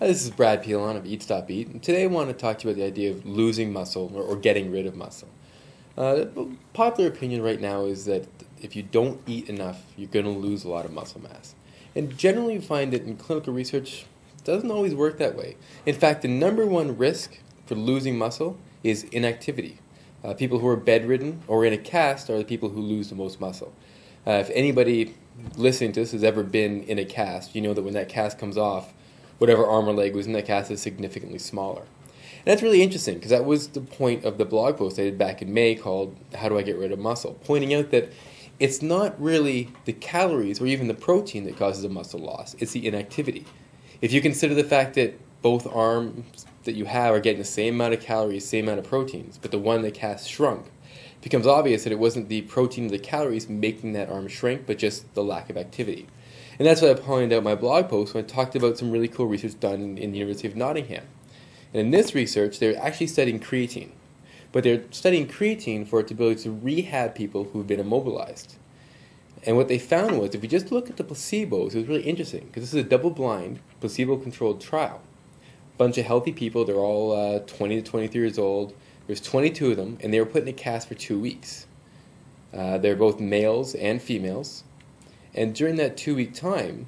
Hi, this is Brad Pilon of Eat Stop Eat, and today I want to talk to you about the idea of losing muscle or getting rid of muscle. The popular opinion right now is that if you don't eat enough, you're going to lose a lot of muscle mass. And generally you find that in clinical research, it doesn't always work that way. In fact, the number one risk for losing muscle is inactivity. People who are bedridden or in a cast are the people who lose the most muscle. If anybody listening to this has ever been in a cast, you know that when that cast comes off, whatever arm or leg was in that cast is significantly smaller. And that's really interesting because that was the point of the blog post I did back in May called How Do I Get Rid of Muscle? Pointing out that it's not really the calories or even the protein that causes the muscle loss, it's the inactivity. If you consider the fact that both arms that you have are getting the same amount of calories, same amount of proteins, but the one in the cast shrunk, it becomes obvious that it wasn't the protein or the calories making that arm shrink, but just the lack of activity. And that's what I pointed out in my blog post when I talked about some really cool research done in the University of Nottingham. And in this research, they're actually studying creatine. But they're studying creatine for its ability to rehab people who've been immobilized. And what they found was, if you just look at the placebos, it was really interesting, because this is a double-blind, placebo-controlled trial. A bunch of healthy people, they're all 20 to 23 years old. There's 22 of them, and they were put in a cast for 2 weeks. They're both males and females. And during that 2-week time,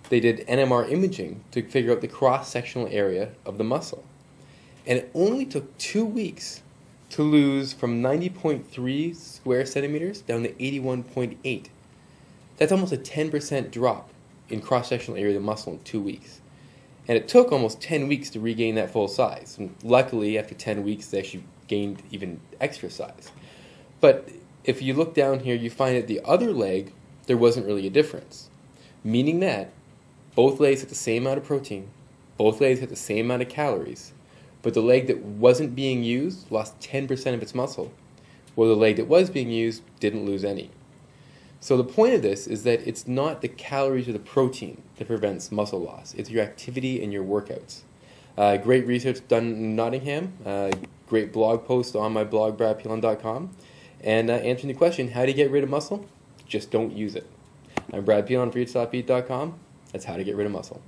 they did NMR imaging to figure out the cross-sectional area of the muscle. And it only took 2 weeks to lose from 90.3 square centimeters down to 81.8. That's almost a 10% drop in cross-sectional area of the muscle in 2 weeks. And it took almost 10 weeks to regain that full size. And luckily, after 10 weeks, they actually gained even extra size. But if you look down here, you find that the other leg, there wasn't really a difference. Meaning that both legs had the same amount of protein, both legs had the same amount of calories, but the leg that wasn't being used lost 10% of its muscle, while the leg that was being used didn't lose any. So the point of this is that it's not the calories or the protein that prevents muscle loss, it's your activity and your workouts. Great research done in Nottingham, great blog post on my blog, bradpilon.com, and answering the question, how to get rid of muscle? Just don't use it. I'm Brad Pilon for EatStopEat.com. That's how to get rid of muscle.